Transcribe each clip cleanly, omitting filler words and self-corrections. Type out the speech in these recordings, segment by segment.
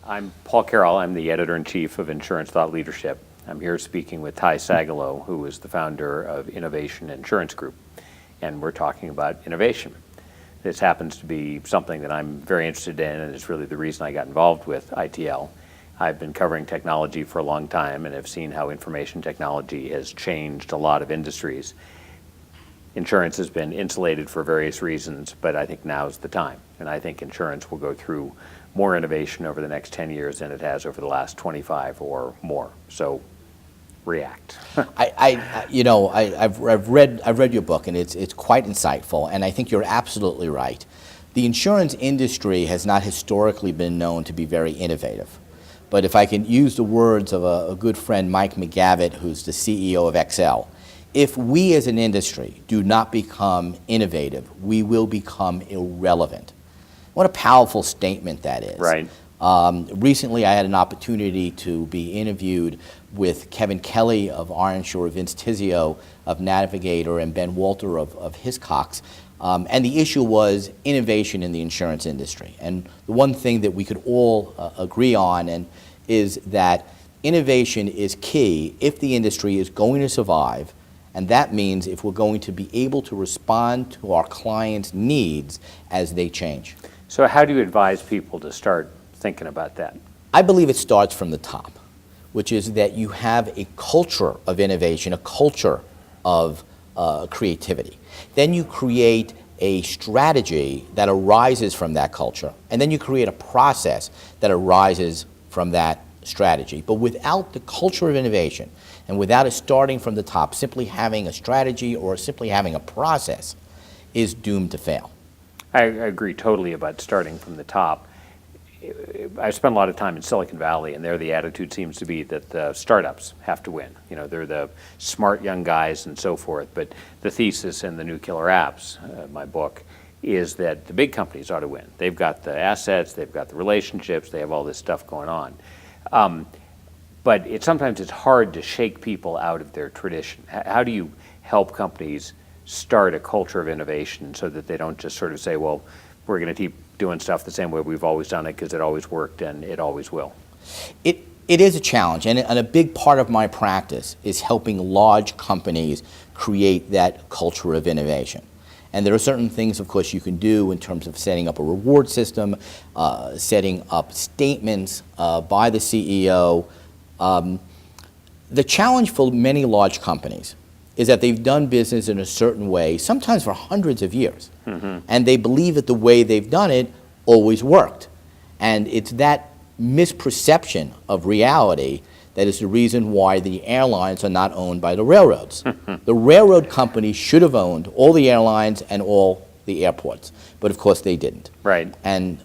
I'm Paul Carroll. I'm the editor-in-chief of Insurance Thought Leadership. I'm here speaking with Sagalow, who is the founder of Innovation Insurance Group, and we're talking about innovation. This happens to be something that I'm very interested in, and it's really the reason I got involved with ITL. I've been covering technology for a long time and have seen how information technology has changed a lot of industries. Insurance has been insulated for various reasons, but I think now's the time. And I think insurance will go through more innovation over the next 10 years than it has over the last 25 or more. So react. I've read your book, and it's quite insightful, and I think you're absolutely right. The insurance industry has not historically been known to be very innovative. But if I can use the words of a good friend, Mike McGavitt, who's the CEO of Excel, if we as an industry do not become innovative, we will become irrelevant. What a powerful statement that is. Right. Recently, I had an opportunity to be interviewed with Kevin Kelly of Ironshore, Vince Tizio of Navigator, and Ben Walter of Hiscox. And the issue was innovation in the insurance industry. And the one thing that we could all agree on is that innovation is key if the industry is going to survive. And that means if we're going to be able to respond to our clients' needs as they change. So how do you advise people to start thinking about that? I believe it starts from the top, which is that you have a culture of innovation, a culture of creativity. Then you create a strategy that arises from that culture, and then you create a process that arises from that strategy. But without the culture of innovation, and without it starting from the top, simply having a strategy or simply having a process is doomed to fail. I agree totally about starting from the top. I spent a lot of time in Silicon Valley, and there the attitude seems to be that the startups have to win. You know, they're the smart young guys and so forth. But the thesis in the New Killer Apps, my book, is that the big companies ought to win. They've got the assets, they've got the relationships, they have all this stuff going on. But sometimes it's hard to shake people out of their tradition. How do you help companies start a culture of innovation so that they don't just sort of say, well, we're going to keep doing stuff the same way we've always done it because it always worked and it always will? It is a challenge, and a big part of my practice is helping large companies create that culture of innovation. And there are certain things, of course, you can do in terms of setting up a reward system, setting up statements by the CEO. The challenge for many large companies is that they've done business in a certain way, sometimes for hundreds of years. Mm-hmm. And they believe that the way they've done it always worked. And it's that misperception of reality that is the reason why the airlines are not owned by the railroads. The railroad companies should have owned all the airlines and all the airports, but of course they didn't. Right. And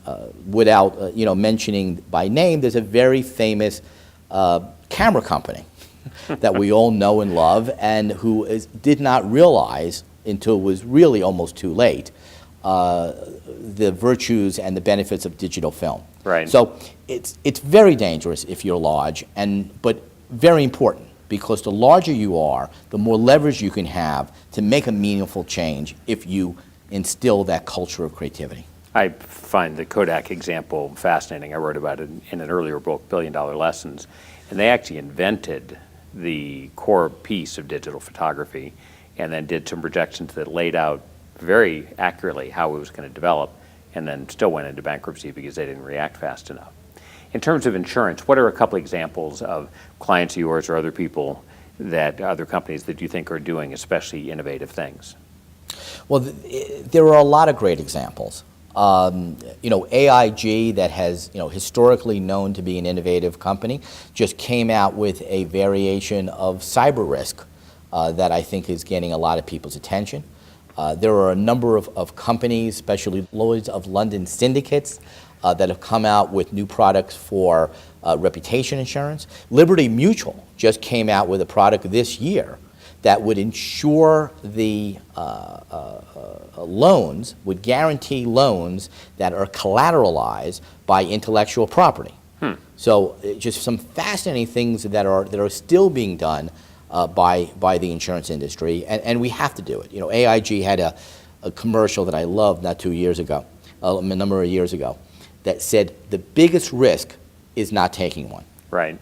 without mentioning by name, there's a very famous camera company that we all know and love, and who did not realize until it was really almost too late the virtues and the benefits of digital film. Right. So it's very dangerous if you're large, but very important, because the larger you are, the more leverage you can have to make a meaningful change if you instill that culture of creativity. I find the Kodak example fascinating. I wrote about it in an earlier book, $1 Billion Lessons, and they actually invented the core piece of digital photography and then did some projections that laid out very accurately how it was going to develop, and then still went into bankruptcy because they didn't react fast enough. In terms of insurance, what are a couple examples of clients of yours or other people other companies that you think are doing especially innovative things? Well, there are a lot of great examples. AIG, that has historically known to be an innovative company, just came out with a variation of cyber risk that I think is getting a lot of people's attention. There are a number of companies, especially Lloyd's of London syndicates, that have come out with new products for reputation insurance. Liberty Mutual just came out with a product this year that would insure the loans, would guarantee loans that are collateralized by intellectual property. So just some fascinating things that are still being done by the insurance industry, and we have to do it. AIG had a commercial that I loved not 2 years ago, a number of years ago, that said the biggest risk is not taking one. Right.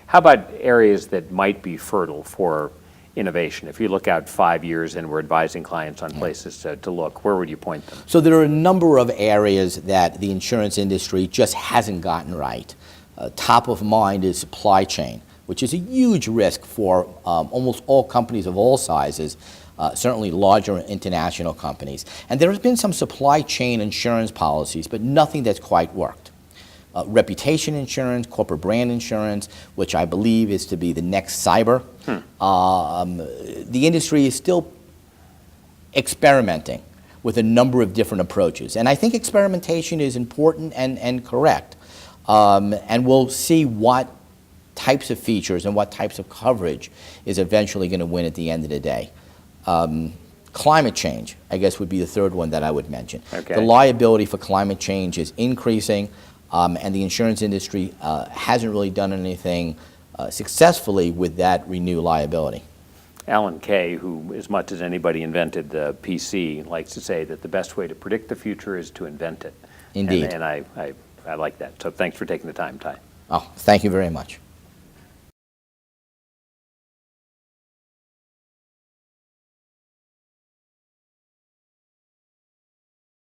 How about areas that might be fertile for innovation? If you look out 5 years and we're advising clients on places to look, where would you point them? So there are a number of areas that the insurance industry just hasn't gotten right. Top of mind is supply chain, which is a huge risk for almost all companies of all sizes, certainly larger international companies. And there has been some supply chain insurance policies, but nothing that's quite worked. Reputation insurance, corporate brand insurance, which I believe is to be the next cyber. The industry is still experimenting with a number of different approaches. And I think experimentation is important and correct. And we'll see what types of features and what types of coverage is eventually going to win at the end of the day. Climate change, I guess, would be the third one that I would mention. Okay. The liability for climate change is increasing. And the insurance industry hasn't really done anything successfully with that renewed liability. Alan Kay, who as much as anybody invented the PC, likes to say that the best way to predict the future is to invent it. Indeed. And I like that. So thanks for taking the time, Ty. Oh, thank you very much.